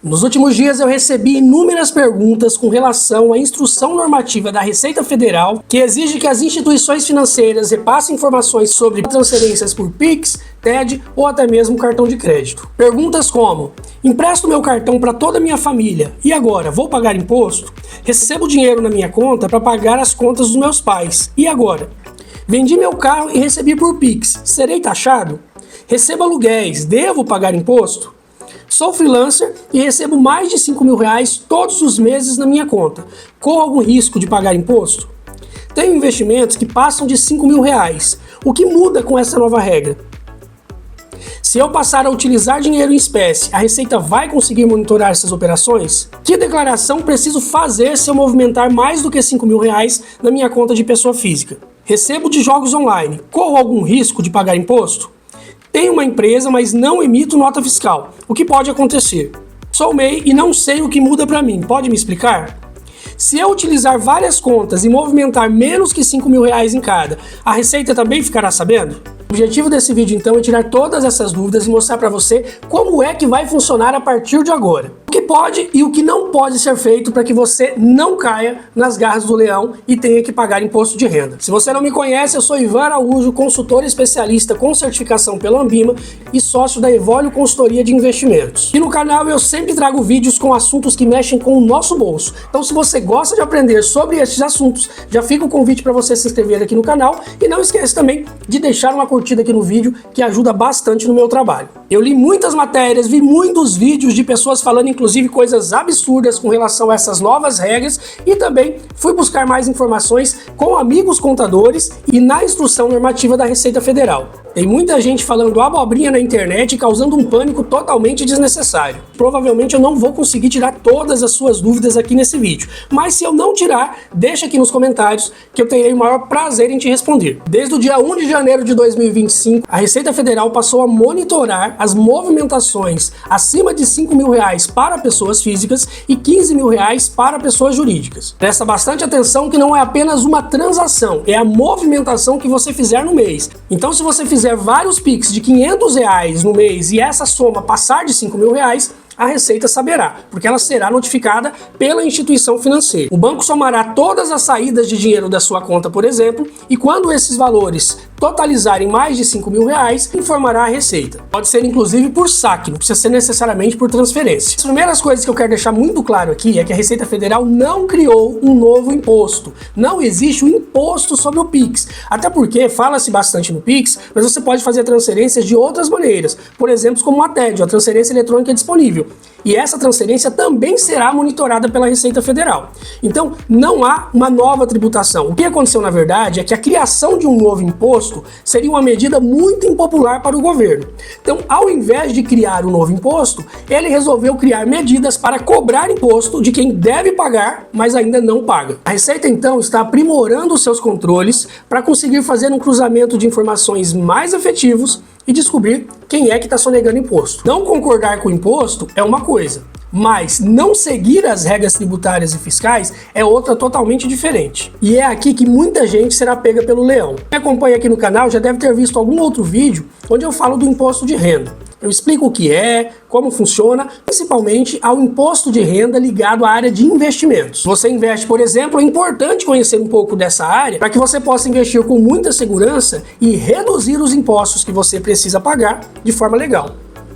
Nos últimos dias eu recebi inúmeras perguntas com relação à instrução normativa da Receita Federal que exige que as instituições financeiras repassem informações sobre transferências por Pix, TED ou até mesmo cartão de crédito. Perguntas como: empresto meu cartão para toda a minha família e agora vou pagar imposto? Recebo dinheiro na minha conta para pagar as contas dos meus pais e agora? Vendi meu carro e recebi por Pix, serei taxado? Recebo aluguéis, devo pagar imposto? Sou freelancer e recebo mais de R$5.000 todos os meses na minha conta. Corro algum risco de pagar imposto? Tenho investimentos que passam de R$5.000. O que muda com essa nova regra? Se eu passar a utilizar dinheiro em espécie, a Receita vai conseguir monitorar essas operações? Que declaração preciso fazer se eu movimentar mais do que R$5.000 na minha conta de pessoa física? Recebo de jogos online. Corro algum risco de pagar imposto? Tenho uma empresa, mas não emito nota fiscal. O que pode acontecer? Sou MEI e não sei o que muda para mim. Pode me explicar? Se eu utilizar várias contas e movimentar menos que R$5.000 em cada, a Receita também ficará sabendo? O objetivo desse vídeo então é tirar todas essas dúvidas e mostrar para você como é que vai funcionar a partir de agora. O que pode e o que não pode ser feito para que você não caia nas garras do leão e tenha que pagar imposto de renda. Se você não me conhece, eu sou Ivan Araújo, consultor especialista com certificação pela Anbima e sócio da Evolio Consultoria de Investimentos. E no canal eu sempre trago vídeos com assuntos que mexem com o nosso bolso. Então se você gosta de aprender sobre esses assuntos, já fica o convite para você se inscrever aqui no canal e não esqueça também de deixar uma curtida aqui no vídeo, que ajuda bastante no meu trabalho. Eu li muitas matérias, vi muitos vídeos de pessoas falando inclusive coisas absurdas com relação a essas novas regras e também fui buscar mais informações com amigos contadores e na instrução normativa da Receita Federal. Tem muita gente falando abobrinha na internet e causando um pânico totalmente desnecessário. Provavelmente eu não vou conseguir tirar todas as suas dúvidas aqui nesse vídeo, mas se eu não tirar, deixa aqui nos comentários que eu terei o maior prazer em te responder. Desde o dia 1 de janeiro de 2025, a Receita Federal passou a monitorar as movimentações acima de R$5.000 para pessoas físicas e R$15.000 para pessoas jurídicas. Presta bastante atenção que não é apenas uma transação, é a movimentação que você fizer no mês. Então se você fizer vários Pix de R$500 no mês e essa soma passar de R$5.000, a Receita saberá, porque ela será notificada pela instituição financeira. O banco somará todas as saídas de dinheiro da sua conta, por exemplo, e quando esses valores totalizarem mais de R$5.000, informará a Receita. Pode ser inclusive por saque, não precisa ser necessariamente por transferência. As primeiras coisas que eu quero deixar muito claro aqui é que a Receita Federal não criou um novo imposto. Não existe um imposto sobre o Pix. Até porque fala-se bastante no Pix, mas você pode fazer transferências de outras maneiras. Por exemplo, como a TED, a transferência eletrônica disponível. E essa transferência também será monitorada pela Receita Federal. Então, não há uma nova tributação. O que aconteceu, na verdade, é que a criação de um novo imposto seria uma medida muito impopular para o governo. Então, ao invés de criar um novo imposto, ele resolveu criar medidas para cobrar imposto de quem deve pagar, mas ainda não paga. A Receita, então, está aprimorando os seus controles para conseguir fazer um cruzamento de informações mais efetivos e descobrir quem é que está sonegando imposto. Não concordar com o imposto é uma coisa, mas não seguir as regras tributárias e fiscais é outra totalmente diferente. E é aqui que muita gente será pega pelo leão. Quem acompanha aqui no canal já deve ter visto algum outro vídeo onde eu falo do imposto de renda. Eu explico o que é, como funciona, principalmente ao imposto de renda ligado à área de investimentos. Você investe, por exemplo, é importante conhecer um pouco dessa área para que você possa investir com muita segurança e reduzir os impostos que você precisa pagar de forma legal.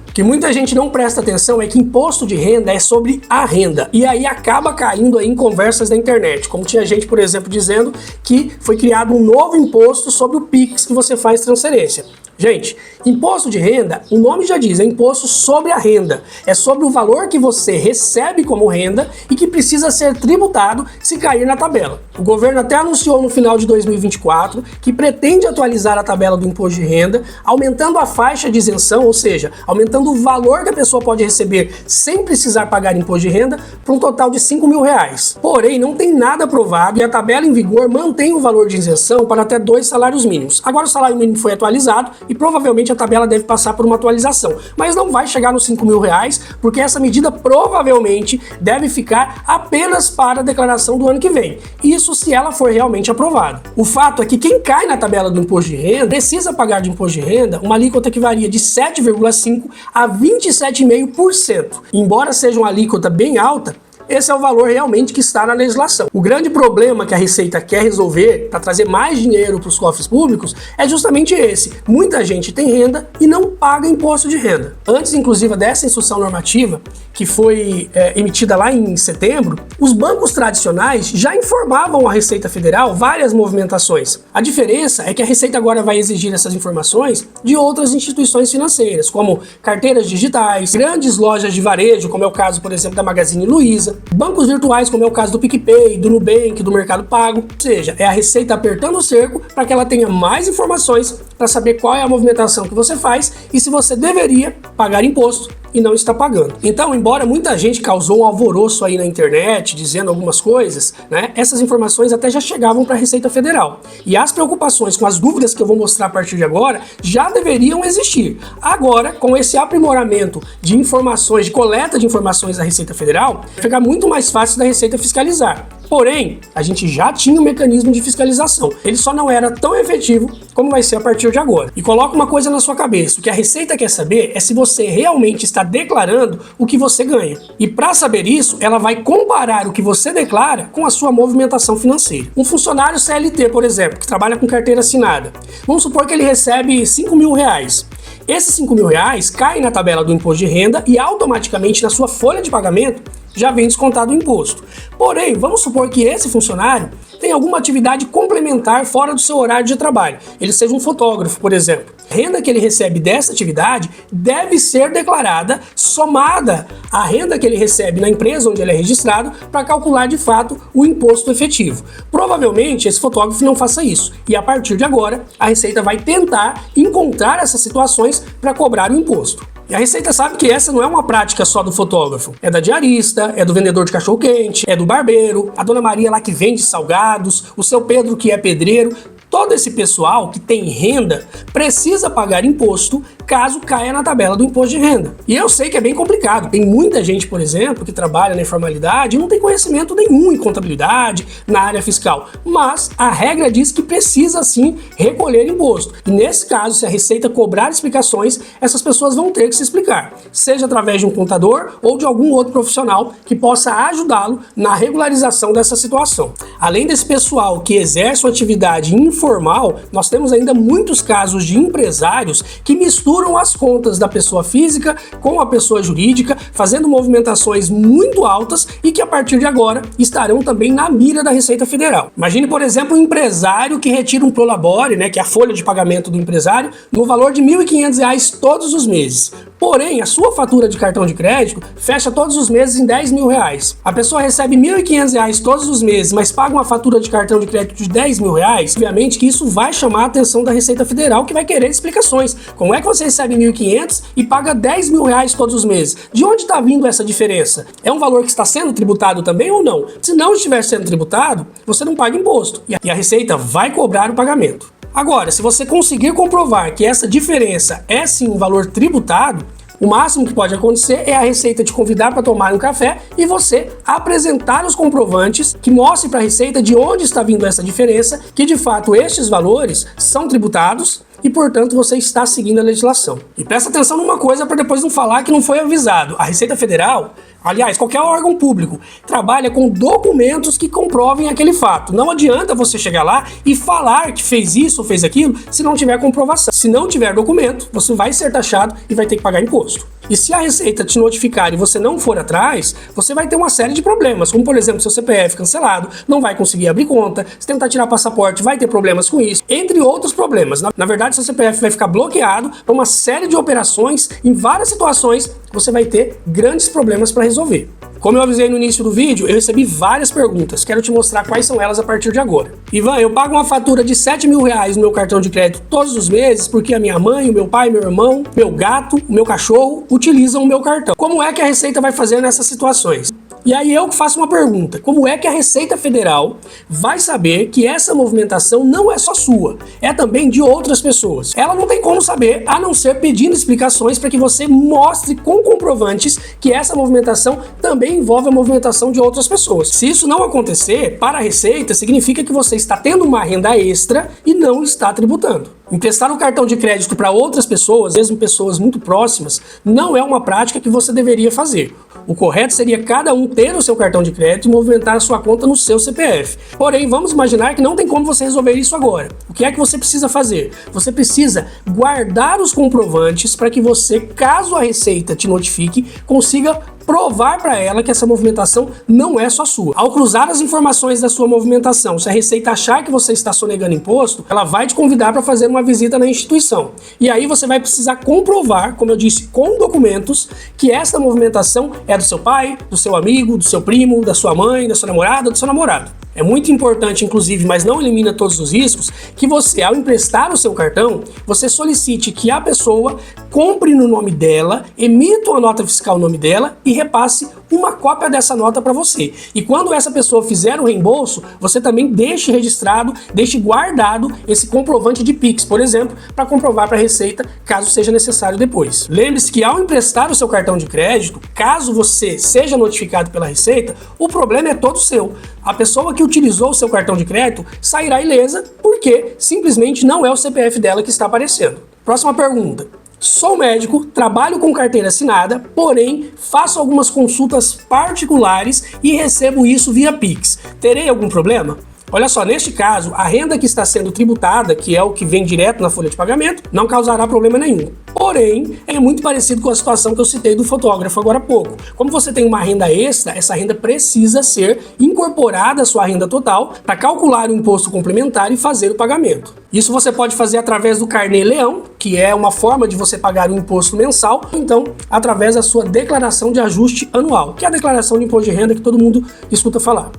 O que muita gente não presta atenção é que imposto de renda é sobre a renda, e aí acaba caindo aí em conversas da internet, como tinha gente, por exemplo, dizendo que foi criado um novo imposto sobre o Pix que você faz transferência. Gente, imposto de renda, o nome já diz, é imposto sobre a renda. É sobre o valor que você recebe como renda e que precisa ser tributado se cair na tabela. O governo até anunciou no final de 2024 que pretende atualizar a tabela do imposto de renda, aumentando a faixa de isenção, ou seja, aumentando o valor que a pessoa pode receber sem precisar pagar imposto de renda para um total de R$5.000. Porém, não tem nada aprovado e a tabela em vigor mantém o valor de isenção para até 2 salários mínimos. Agora o salário mínimo foi atualizado e provavelmente a tabela deve passar por uma atualização, mas não vai chegar nos R$ 5.000, porque essa medida provavelmente deve ficar apenas para a declaração do ano que vem, isso se ela for realmente aprovada. O fato é que quem cai na tabela do imposto de renda precisa pagar de imposto de renda uma alíquota que varia de 7,5% a 27,5%. Embora seja uma alíquota bem alta, esse é o valor realmente que está na legislação. O grande problema que a Receita quer resolver para trazer mais dinheiro para os cofres públicos é justamente esse. Muita gente tem renda e não paga imposto de renda. Antes, inclusive, dessa instrução normativa, que foi emitida lá em setembro, os bancos tradicionais já informavam à Receita Federal várias movimentações. A diferença é que a Receita agora vai exigir essas informações de outras instituições financeiras, como carteiras digitais, grandes lojas de varejo, como é o caso, por exemplo, da Magazine Luiza, bancos virtuais, como é o caso do PicPay, do Nubank, do Mercado Pago. Ou seja, é a Receita apertando o cerco para que ela tenha mais informações para saber qual é a movimentação que você faz e se você deveria pagar imposto e não está pagando. Então, embora muita gente causou um alvoroço aí na internet, dizendo algumas coisas, né, essas informações até já chegavam para a Receita Federal. E as preocupações com as dúvidas que eu vou mostrar a partir de agora já deveriam existir. Agora, com esse aprimoramento de informações, de coleta de informações da Receita Federal, fica muito mais fácil da Receita fiscalizar. Porém, a gente já tinha um mecanismo de fiscalização. Ele só não era tão efetivo como vai ser a partir de agora. E coloca uma coisa na sua cabeça: o que a Receita quer saber é se você realmente está declarando o que você ganha. E para saber isso, ela vai comparar o que você declara com a sua movimentação financeira. Um funcionário CLT, por exemplo, que trabalha com carteira assinada, vamos supor que ele recebe R$ 5.000. Esses R$ 5.000 caem na tabela do imposto de renda e automaticamente na sua folha de pagamento já vem descontado o imposto. Porém, vamos supor que esse funcionário tem alguma atividade complementar fora do seu horário de trabalho. Ele seja um fotógrafo, por exemplo. A renda que ele recebe dessa atividade deve ser declarada somada à renda que ele recebe na empresa onde ele é registrado para calcular de fato o imposto efetivo. Provavelmente esse fotógrafo não faça isso e a partir de agora a Receita vai tentar encontrar essas situações para cobrar o imposto. E a Receita sabe que essa não é uma prática só do fotógrafo. É da diarista, é do vendedor de cachorro-quente, é do barbeiro, a dona Maria lá que vende salgados, o seu Pedro que é pedreiro. Todo esse pessoal que tem renda precisa pagar imposto caso caia na tabela do imposto de renda. E eu sei que é bem complicado. Tem muita gente, por exemplo, que trabalha na informalidade e não tem conhecimento nenhum em contabilidade, na área fiscal. Mas a regra diz que precisa sim recolher imposto. E nesse caso, se a Receita cobrar explicações, essas pessoas vão ter que se explicar, seja através de um contador ou de algum outro profissional que possa ajudá-lo na regularização dessa situação. Além desse pessoal que exerce uma atividade informal, nós temos ainda muitos casos de empresários que misturam as contas da pessoa física com a pessoa jurídica, fazendo movimentações muito altas e que a partir de agora estarão também na mira da Receita Federal. Imagine, por exemplo, um empresário que retira um prolabore, que é a folha de pagamento do empresário, no valor de R$ 1.500 todos os meses. Porém, a sua fatura de cartão de crédito fecha todos os meses em R$ 10.000. A pessoa recebe R$ 1.500 todos os meses, mas paga uma fatura de cartão de crédito de R$ 10.000, obviamente que isso vai chamar a atenção da Receita Federal, que vai querer explicações. Como é que você recebe R$ 1.500 e paga R$ 10.000 todos os meses? De onde está vindo essa diferença? É um valor que está sendo tributado também ou não? Se não estiver sendo tributado, você não paga imposto. E a Receita vai cobrar o pagamento. Agora, se você conseguir comprovar que essa diferença é sim um valor tributado, o máximo que pode acontecer é a Receita te convidar para tomar um café e você apresentar os comprovantes que mostrem para a Receita de onde está vindo essa diferença, que de fato estes valores são tributados e, portanto, você está seguindo a legislação. E presta atenção numa coisa para depois não falar que não foi avisado. A Receita Federal, aliás, qualquer órgão público, trabalha com documentos que comprovem aquele fato. Não adianta você chegar lá e falar que fez isso ou fez aquilo se não tiver comprovação. Se não tiver documento, você vai ser taxado e vai ter que pagar imposto. E se a Receita te notificar e você não for atrás, você vai ter uma série de problemas, como por exemplo, seu CPF cancelado, não vai conseguir abrir conta, se tentar tirar passaporte vai ter problemas com isso, entre outros problemas. Na verdade, seu CPF vai ficar bloqueado para uma série de operações, em várias situações você vai ter grandes problemas para resolver. Como eu avisei no início do vídeo, eu recebi várias perguntas, quero te mostrar quais são elas a partir de agora. Ivan, eu pago uma fatura de R$ 7.000 no meu cartão de crédito todos os meses porque a minha mãe, o meu pai, meu irmão, meu gato, o meu cachorro utilizam o meu cartão. Como é que a Receita vai fazer nessas situações? E aí eu que faço uma pergunta: como é que a Receita Federal vai saber que essa movimentação não é só sua, é também de outras pessoas? Ela não tem como saber, a não ser pedindo explicações para que você mostre com comprovantes que essa movimentação também envolve a movimentação de outras pessoas. Se isso não acontecer, para a Receita, significa que você está tendo uma renda extra e não está tributando. Emprestar um cartão de crédito para outras pessoas, mesmo pessoas muito próximas, não é uma prática que você deveria fazer. O correto seria cada um ter o seu cartão de crédito e movimentar a sua conta no seu CPF. Porém, vamos imaginar que não tem como você resolver isso agora. O que é que você precisa fazer? Você precisa guardar os comprovantes para que você, caso a Receita te notifique, consiga provar para ela que essa movimentação não é só sua. Ao cruzar as informações da sua movimentação, se a Receita achar que você está sonegando imposto, ela vai te convidar para fazer uma visita na instituição. E aí você vai precisar comprovar, como eu disse, com documentos, que essa movimentação é do seu pai, do seu amigo, do seu primo, da sua mãe, da sua namorada, do seu namorado. É muito importante, inclusive, mas não elimina todos os riscos, que você, ao emprestar o seu cartão, você solicite que a pessoa compre no nome dela, emita uma nota fiscal no nome dela e repasse uma cópia dessa nota para você. E quando essa pessoa fizer o reembolso, você também deixe registrado, deixe guardado esse comprovante de Pix, por exemplo, para comprovar para a Receita, caso seja necessário depois. Lembre-se que ao emprestar o seu cartão de crédito, caso você seja notificado pela Receita, o problema é todo seu. A pessoa que utilizou o seu cartão de crédito sairá ilesa porque simplesmente não é o CPF dela que está aparecendo. Próxima pergunta. Sou médico, trabalho com carteira assinada, porém faço algumas consultas particulares e recebo isso via Pix. Terei algum problema? Olha só, neste caso, a renda que está sendo tributada, que é o que vem direto na folha de pagamento, não causará problema nenhum. Porém, é muito parecido com a situação que eu citei do fotógrafo agora há pouco. Como você tem uma renda extra, essa renda precisa ser incorporada à sua renda total para calcular o imposto complementar e fazer o pagamento. Isso você pode fazer através do Carnê-Leão, que é uma forma de você pagar o imposto mensal, ou então através da sua declaração de ajuste anual, que é a declaração de imposto de renda que todo mundo escuta falar.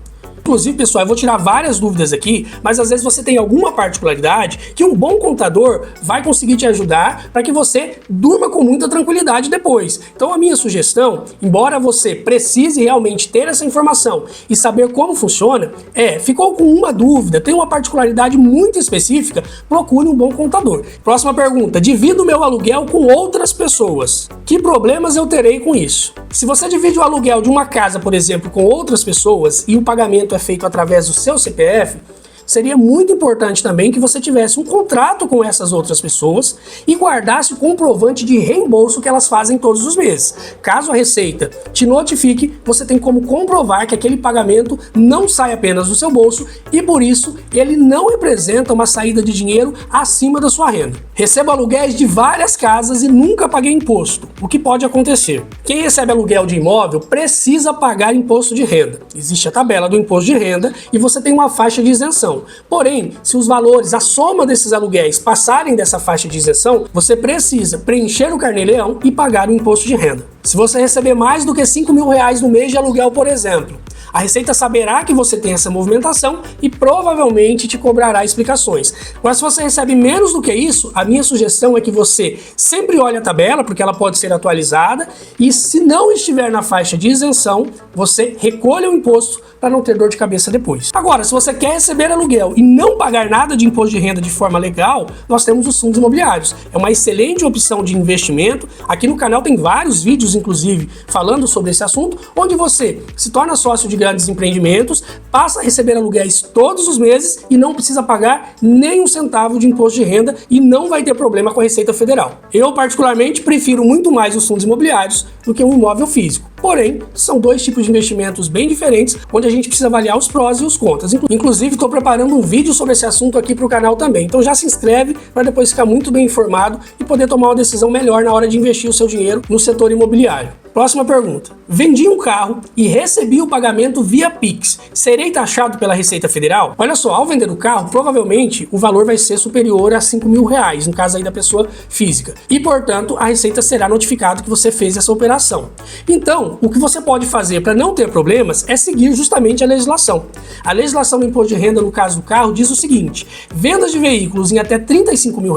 Inclusive, pessoal, eu vou tirar várias dúvidas aqui, mas às vezes você tem alguma particularidade que um bom contador vai conseguir te ajudar para que você durma com muita tranquilidade depois. Então, a minha sugestão, embora você precise realmente ter essa informação e saber como funciona, ficou com uma dúvida, tem uma particularidade muito específica, procure um bom contador. Próxima pergunta. Divido meu aluguel com outras pessoas. Que problemas eu terei com isso? Se você divide o aluguel de uma casa, por exemplo, com outras pessoas e o pagamento é feito através do seu CPF, seria muito importante também que você tivesse um contrato com essas outras pessoas e guardasse o comprovante de reembolso que elas fazem todos os meses. Caso a Receita te notifique, você tem como comprovar que aquele pagamento não sai apenas do seu bolso e, por isso, ele não representa uma saída de dinheiro acima da sua renda. Recebo aluguéis de várias casas e nunca paguei imposto. O que pode acontecer? Quem recebe aluguel de imóvel precisa pagar imposto de renda. Existe a tabela do imposto de renda e você tem uma faixa de isenção. Porém, se os valores, a soma desses aluguéis passarem dessa faixa de isenção, você precisa preencher o Carnê-Leão e pagar o imposto de renda. Se você receber mais do que R$5.000 no mês de aluguel, por exemplo, a Receita saberá que você tem essa movimentação e provavelmente te cobrará explicações. Agora, se você recebe menos do que isso, a minha sugestão é que você sempre olhe a tabela, porque ela pode ser atualizada, e se não estiver na faixa de isenção, você recolha o imposto para não ter dor de cabeça depois. Agora, se você quer receber aluguel e não pagar nada de imposto de renda de forma legal, nós temos os fundos imobiliários. É uma excelente opção de investimento. Aqui no canal tem vários vídeos, inclusive, falando sobre esse assunto, onde você se torna sócio de grandes empreendimentos, passa a receber aluguéis todos os meses e não precisa pagar nem um centavo de imposto de renda e não vai ter problema com a Receita Federal. Eu, particularmente, prefiro muito mais os fundos imobiliários do que um imóvel físico. Porém, são dois tipos de investimentos bem diferentes, onde a gente precisa avaliar os prós e os contras. Inclusive, estou preparando um vídeo sobre esse assunto aqui para o canal também. Então já se inscreve para depois ficar muito bem informado e poder tomar uma decisão melhor na hora de investir o seu dinheiro no setor imobiliário. Próxima pergunta. Vendi um carro e recebi o pagamento via Pix. Serei taxado pela Receita Federal? Olha só, ao vender o carro, provavelmente o valor vai ser superior a R$5.000, no caso aí da pessoa física. E, portanto, a Receita será notificado que você fez essa operação. Então, Então, o que você pode fazer para não ter problemas é seguir justamente a legislação. A legislação do imposto de renda, no caso do carro, diz o seguinte: vendas de veículos em até R$35 mil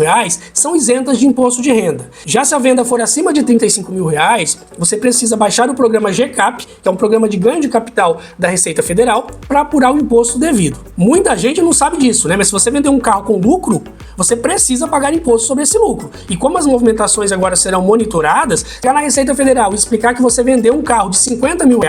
são isentas de imposto de renda. Já se a venda for acima de R$35 mil, você precisa baixar o programa GCAP, que é um programa de ganho de capital da Receita Federal, para apurar o imposto devido. Muita gente não sabe disso, né? Mas se você vender um carro com lucro, você precisa pagar imposto sobre esse lucro. E como as movimentações agora serão monitoradas, se na Receita Federal explicar que você vendeu um carro de R$50 mil,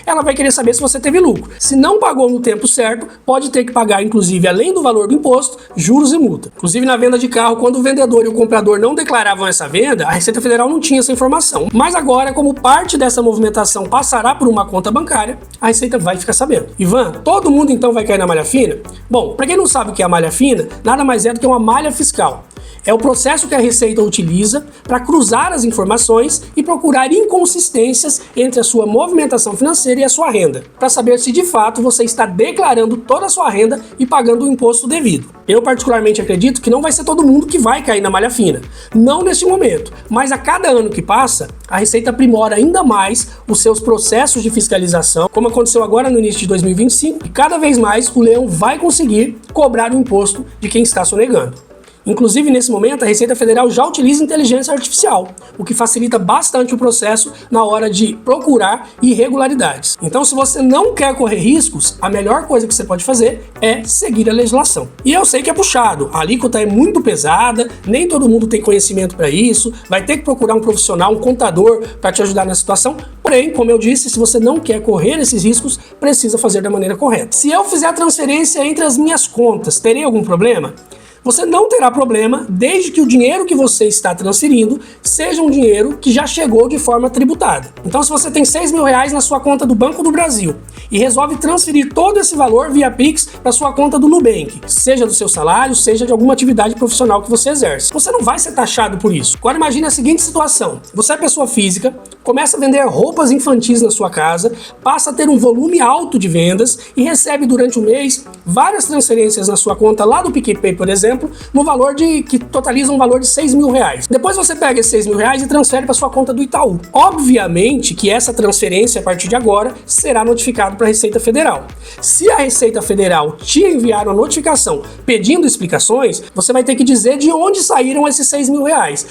ela vai querer saber se você teve lucro. Se não pagou no tempo certo, pode ter que pagar, inclusive, além do valor do imposto, juros e multa. Inclusive, na venda de carro, quando o vendedor e o comprador não declaravam essa venda, a Receita Federal não tinha essa informação. Mas agora, como parte dessa movimentação passará por uma conta bancária, a Receita vai ficar sabendo. Ivan, todo mundo então vai cair na malha fina? Bom, para quem não sabe o que é a malha fina, nada mais é do que uma malha fiscal. É o processo que a Receita utiliza para cruzar as informações e procurar inconsistências entre a sua movimentação financeira e a sua renda, para saber se de fato você está declarando toda a sua renda e pagando o imposto devido. Eu particularmente acredito que não vai ser todo mundo que vai cair na malha fina, não neste momento, mas a cada ano que passa, a Receita aprimora ainda mais os seus processos de fiscalização, como aconteceu agora no início de 2025, e cada vez mais o leão vai conseguir cobrar o imposto de quem está sonegando. Inclusive, nesse momento, a Receita Federal já utiliza inteligência artificial, o que facilita bastante o processo na hora de procurar irregularidades. Então, se você não quer correr riscos, a melhor coisa que você pode fazer é seguir a legislação. E eu sei que é puxado, a alíquota é muito pesada, nem todo mundo tem conhecimento para isso, vai ter que procurar um profissional, um contador para te ajudar na situação. Porém, como eu disse, se você não quer correr esses riscos, precisa fazer da maneira correta. Se eu fizer a transferência entre as minhas contas, terei algum problema? Você não terá problema desde que o dinheiro que você está transferindo seja um dinheiro que já chegou de forma tributada. Então, se você tem R$6 mil na sua conta do Banco do Brasil e resolve transferir todo esse valor via Pix para sua conta do Nubank, seja do seu salário, seja de alguma atividade profissional que você exerce, você não vai ser taxado por isso. Agora imagine a seguinte situação: você é pessoa física, começa a vender roupas infantis na sua casa, passa a ter um volume alto de vendas e recebe durante o mês várias transferências na sua conta lá do PicPay, por exemplo, no valor que totaliza um valor de R$6 mil. Depois você pega esses R$6 mil e transfere para sua conta do Itaú. Obviamente que essa transferência, a partir de agora, será notificado para a Receita Federal. Se a Receita Federal te enviar uma notificação pedindo explicações, você vai ter que dizer de onde saíram esses R$6 mil.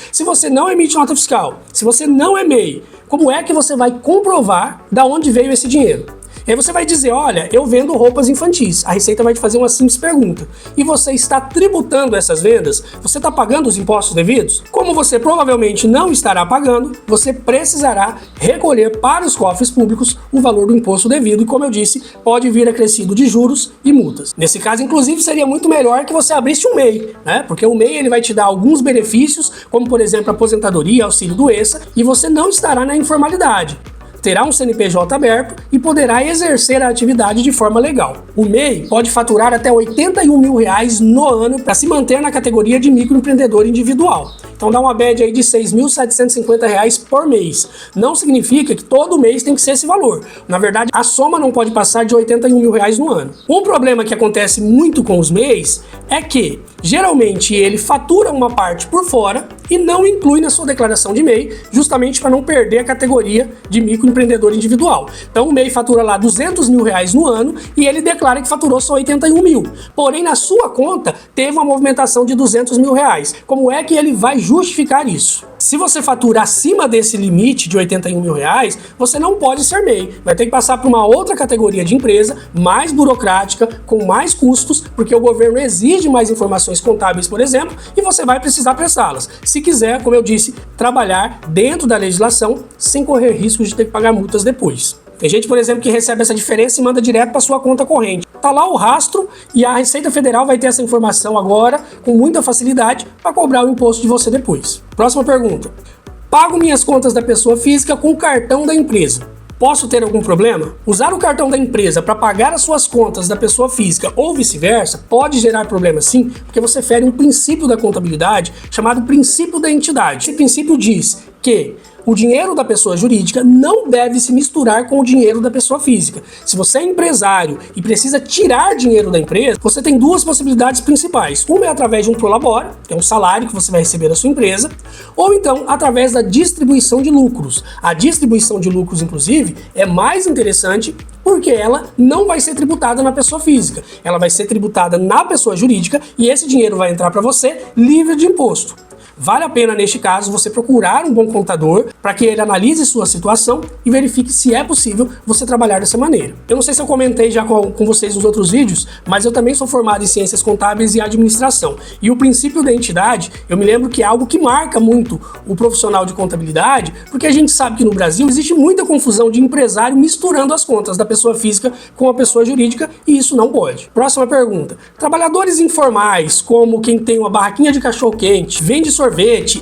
Se você não emite nota fiscal, se você não é MEI, como é que você vai comprovar de onde veio esse dinheiro? E aí você vai dizer: olha, eu vendo roupas infantis. A Receita vai te fazer uma simples pergunta: e você está tributando essas vendas? Você está pagando os impostos devidos? Como você provavelmente não estará pagando, você precisará recolher para os cofres públicos o valor do imposto devido e, como eu disse, pode vir acrescido de juros e multas. Nesse caso, inclusive, seria muito melhor que você abrisse um MEI, né? Porque o MEI ele vai te dar alguns benefícios, como por exemplo aposentadoria, auxílio-doença, e você não estará na informalidade. Terá um CNPJ aberto e poderá exercer a atividade de forma legal. O MEI pode faturar até R$81 mil no ano para se manter na categoria de microempreendedor individual. Então dá uma média aí de R$6.750 por mês. Não significa que todo mês tem que ser esse valor. Na verdade, a soma não pode passar de R$81 mil no ano. Um problema que acontece muito com os MEIs é que, geralmente, ele fatura uma parte por fora e não inclui na sua declaração de MEI, justamente para não perder a categoria de microempreendedor individual. Então o MEI fatura lá R$200 mil no ano e ele declara que faturou só 81 mil. Porém, na sua conta, teve uma movimentação de R$200 mil. Como é que ele vai justificar isso? Se você fatura acima desse limite de 81 mil reais, você não pode ser MEI. Vai ter que passar para uma outra categoria de empresa, mais burocrática, com mais custos, porque o governo exige mais informações contábeis, por exemplo, e você vai precisar prestá-las. Se quiser, como eu disse, trabalhar dentro da legislação, sem correr riscos de ter que pagar multas depois. Tem gente, por exemplo, que recebe essa diferença e manda direto para sua conta corrente. Tá lá o rastro e a Receita Federal vai ter essa informação agora com muita facilidade para cobrar o imposto de você depois. Próxima pergunta. Pago minhas contas da pessoa física com o cartão da empresa. Posso ter algum problema? Usar o cartão da empresa para pagar as suas contas da pessoa física ou vice-versa pode gerar problema sim, porque você fere um princípio da contabilidade chamado princípio da entidade. Esse princípio diz que o dinheiro da pessoa jurídica não deve se misturar com o dinheiro da pessoa física. Se você é empresário e precisa tirar dinheiro da empresa, você tem duas possibilidades principais. Uma é através de um prolabore, que é um salário que você vai receber da sua empresa, ou então através da distribuição de lucros. A distribuição de lucros, inclusive, é mais interessante porque ela não vai ser tributada na pessoa física. Ela vai ser tributada na pessoa jurídica e esse dinheiro vai entrar para você livre de imposto. Vale a pena, neste caso, você procurar um bom contador para que ele analise sua situação e verifique se é possível você trabalhar dessa maneira. Eu não sei se eu comentei já com vocês nos outros vídeos, mas eu também sou formado em Ciências Contábeis e Administração. E o princípio da entidade, eu me lembro que é algo que marca muito o profissional de contabilidade, porque a gente sabe que no Brasil existe muita confusão de empresário misturando as contas da pessoa física com a pessoa jurídica e isso não pode. Próxima pergunta. Trabalhadores informais, como quem tem uma barraquinha de cachorro-quente, vende sorvete,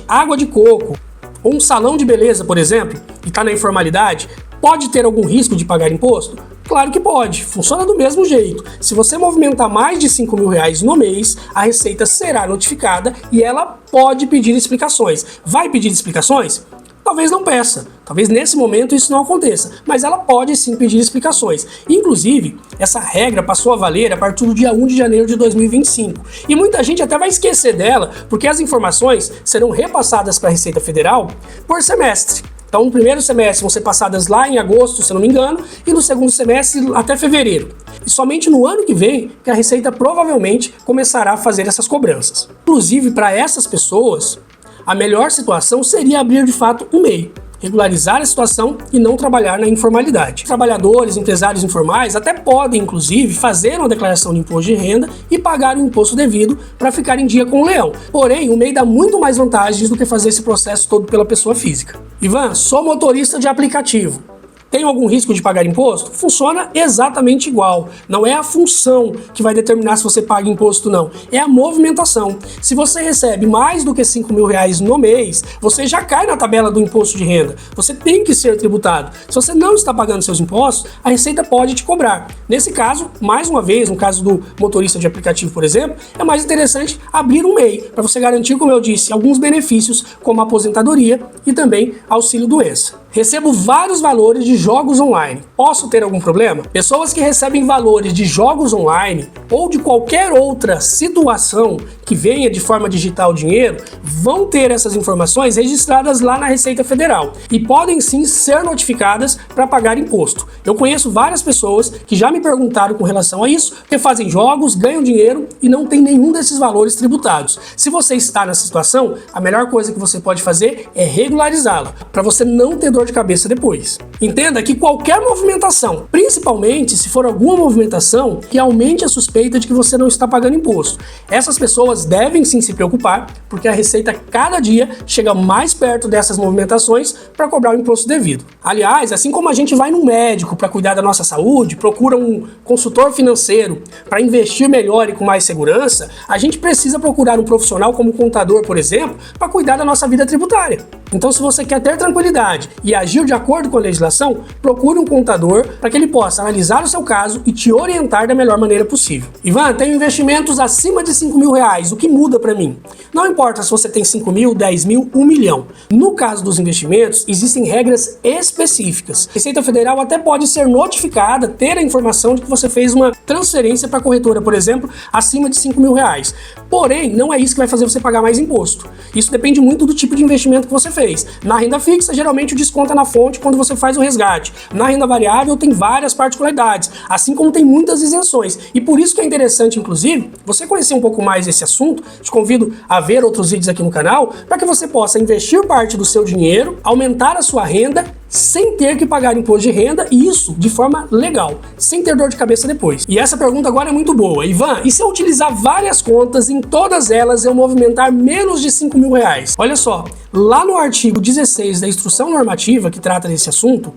água de coco, ou um salão de beleza, por exemplo, e está na informalidade, pode ter algum risco de pagar imposto? Claro que pode, funciona do mesmo jeito. Se você movimentar mais de R$5.000 no mês, a Receita será notificada e ela pode pedir explicações. Vai pedir explicações? Talvez não peça, talvez nesse momento isso não aconteça, mas ela pode sim pedir explicações. Inclusive, essa regra passou a valer a partir do dia 1 de janeiro de 2025. E muita gente até vai esquecer dela, porque as informações serão repassadas para a Receita Federal por semestre. Então, no primeiro semestre vão ser passadas lá em agosto, se eu não me engano, e no segundo semestre até fevereiro. E somente no ano que vem que a Receita provavelmente começará a fazer essas cobranças. Inclusive, para essas pessoas, a melhor situação seria abrir de fato um MEI, regularizar a situação e não trabalhar na informalidade. Trabalhadores, empresários informais até podem, inclusive, fazer uma declaração de imposto de renda e pagar o imposto devido para ficar em dia com o leão. Porém, o MEI dá muito mais vantagens do que fazer esse processo todo pela pessoa física. Ivan, sou motorista de aplicativo. Tem algum risco de pagar imposto? Funciona exatamente igual. Não é a função que vai determinar se você paga imposto, não. É a movimentação. Se você recebe mais do que R$5.000 no mês, você já cai na tabela do imposto de renda. Você tem que ser tributado. Se você não está pagando seus impostos, a Receita pode te cobrar. Nesse caso, mais uma vez, no caso do motorista de aplicativo, por exemplo, é mais interessante abrir um MEI, para você garantir, como eu disse, alguns benefícios, como aposentadoria e também auxílio-doença. Recebo vários valores de jogos online. Posso ter algum problema? Pessoas que recebem valores de jogos online ou de qualquer outra situação que venha de forma digital dinheiro, vão ter essas informações registradas lá na Receita Federal e podem sim ser notificadas para pagar imposto. Eu conheço várias pessoas que já me perguntaram com relação a isso, que fazem jogos, ganham dinheiro e não tem nenhum desses valores tributados. Se você está nessa situação, a melhor coisa que você pode fazer é regularizá-la, para você não ter dor de cabeça depois. Entenda que qualquer movimentação, principalmente se for alguma movimentação que aumente a suspeita de que você não está pagando imposto, essas pessoas devem sim se preocupar, porque a Receita cada dia chega mais perto dessas movimentações para cobrar o imposto devido. Aliás, assim como a gente vai no médico para cuidar da nossa saúde, procura um consultor financeiro para investir melhor e com mais segurança, a gente precisa procurar um profissional como um contador, por exemplo, para cuidar da nossa vida tributária. Então, se você quer ter tranquilidade e agir de acordo com a legislação, procure um contador para que ele possa analisar o seu caso e te orientar da melhor maneira possível. Ivan, tenho investimentos acima de R$5.000, o que muda para mim? Não importa se você tem 5.000, 10.000, 1 milhão. No caso dos investimentos, existem regras específicas. A Receita Federal até pode ser notificada, ter a informação de que você fez uma transferência para a corretora, por exemplo, acima de R$5.000. Porém, não é isso que vai fazer você pagar mais imposto. Isso depende muito do tipo de investimento que você fez. Na renda fixa, geralmente o desconto é na fonte quando você faz o resgate. Na renda variável tem várias particularidades, assim como tem muitas isenções. E por isso que é interessante, inclusive, você conhecer um pouco mais esse assunto. Te convido a ver outros vídeos aqui no canal, para que você possa investir parte do seu dinheiro, aumentar a sua renda, sem ter que pagar imposto de renda, e isso de forma legal, sem ter dor de cabeça depois. E essa pergunta agora é muito boa. Ivan, e se eu utilizar várias contas, em todas elas eu movimentar menos de R$5.000? Olha só, lá no artigo 16 da Instrução Normativa, que trata desse assunto,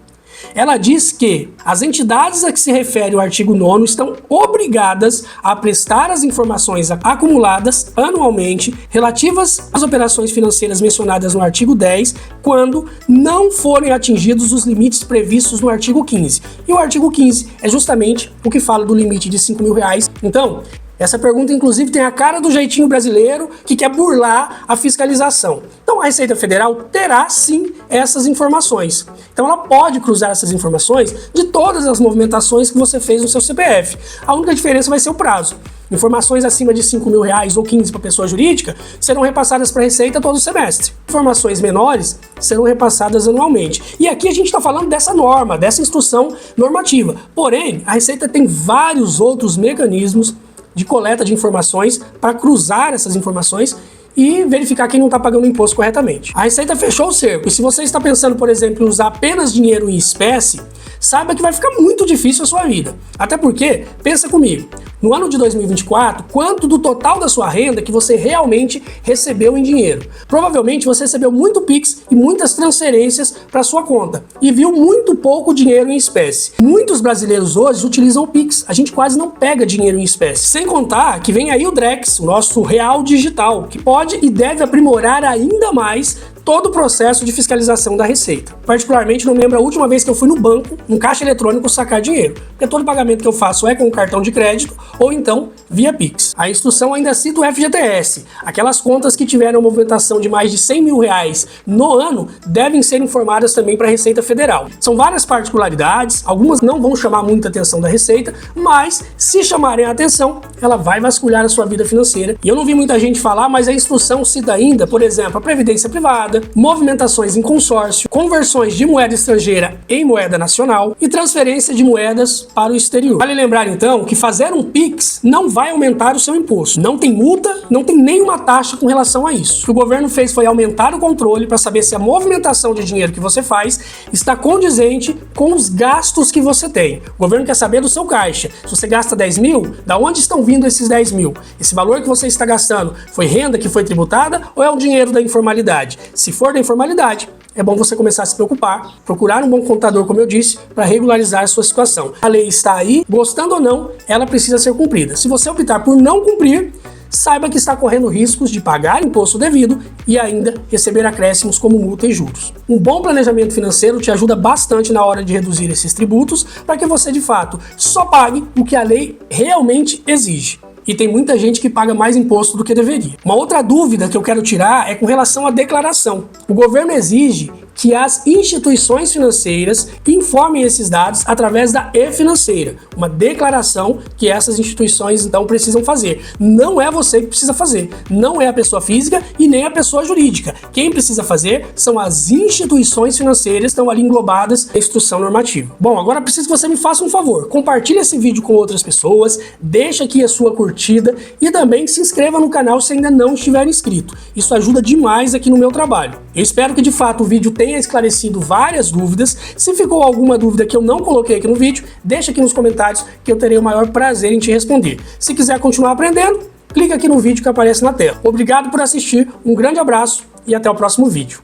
ela diz que as entidades a que se refere o artigo 9º estão obrigadas a prestar as informações acumuladas anualmente relativas às operações financeiras mencionadas no artigo 10, quando não forem atingidos os limites previstos no artigo 15. E o artigo 15 é justamente o que fala do limite de R$5.000. Então, Essa pergunta, inclusive, tem a cara do jeitinho brasileiro que quer burlar a fiscalização. Então, a Receita Federal terá, sim, essas informações. Então, ela pode cruzar essas informações de todas as movimentações que você fez no seu CPF. A única diferença vai ser o prazo. Informações acima de R$5.000 ou 15 para pessoa jurídica serão repassadas para a Receita todo semestre. Informações menores serão repassadas anualmente. E aqui a gente está falando dessa norma, dessa instrução normativa. Porém, a Receita tem vários outros mecanismos de coleta de informações para cruzar essas informações e verificar quem não está pagando o imposto corretamente. A Receita fechou o cerco, e se você está pensando, por exemplo, em usar apenas dinheiro em espécie, saiba que vai ficar muito difícil a sua vida. Até porque, pensa comigo, no ano de 2024, quanto do total da sua renda que você realmente recebeu em dinheiro? Provavelmente você recebeu muito Pix e muitas transferências para sua conta e viu muito pouco dinheiro em espécie. Muitos brasileiros hoje utilizam o Pix, a gente quase não pega dinheiro em espécie. Sem contar que vem aí o Drex, o nosso real digital, que pode e deve aprimorar ainda mais todo o processo de fiscalização da Receita. Particularmente, não me lembro a última vez que eu fui no banco, num caixa eletrônico, sacar dinheiro, porque todo pagamento que eu faço é com cartão de crédito ou então via Pix. A instrução ainda cita o FGTS. Aquelas contas que tiveram movimentação de mais de R$100.000 no ano devem ser informadas também para a Receita Federal. São várias particularidades, algumas não vão chamar muita atenção da Receita, mas se chamarem a atenção, ela vai vasculhar a sua vida financeira. E eu não vi muita gente falar, mas a instrução cita ainda, por exemplo, a previdência privada, movimentações em consórcio, conversões de moeda estrangeira em moeda nacional e transferência de moedas para o exterior. Vale lembrar então que fazer um Pix não vai aumentar o seu imposto. Não tem multa, não tem nenhuma taxa com relação a isso. O que o governo fez foi aumentar o controle para saber se a movimentação de dinheiro que você faz está condizente com os gastos que você tem. O governo quer saber do seu caixa. Se você gasta 10 mil, da onde estão vindo esses 10 mil? Esse valor que você está gastando foi renda que foi tributada ou é o dinheiro da informalidade? Se for da informalidade, é bom você começar a se preocupar, procurar um bom contador, como eu disse, para regularizar a sua situação. A lei está aí, gostando ou não, ela precisa ser cumprida. Se você optar por não cumprir, saiba que está correndo riscos de pagar imposto devido e ainda receber acréscimos como multa e juros. Um bom planejamento financeiro te ajuda bastante na hora de reduzir esses tributos para que você, de fato, só pague o que a lei realmente exige. E tem muita gente que paga mais imposto do que deveria. Uma outra dúvida que eu quero tirar é com relação à declaração. O governo exige que as instituições financeiras informem esses dados através da e-financeira, uma declaração que essas instituições então precisam fazer. Não é você que precisa fazer, não é a pessoa física e nem a pessoa jurídica. Quem precisa fazer são as instituições financeiras que estão ali englobadas na instrução normativa. Bom, agora preciso que você me faça um favor, compartilhe esse vídeo com outras pessoas, deixa aqui a sua curtida e também se inscreva no canal se ainda não estiver inscrito. Isso ajuda demais aqui no meu trabalho. Eu espero que de fato o vídeo tenha esclarecido várias dúvidas. Se ficou alguma dúvida que eu não coloquei aqui no vídeo, deixa aqui nos comentários que eu terei o maior prazer em te responder. Se quiser continuar aprendendo, clica aqui no vídeo que aparece na tela. Obrigado por assistir, um grande abraço e até o próximo vídeo.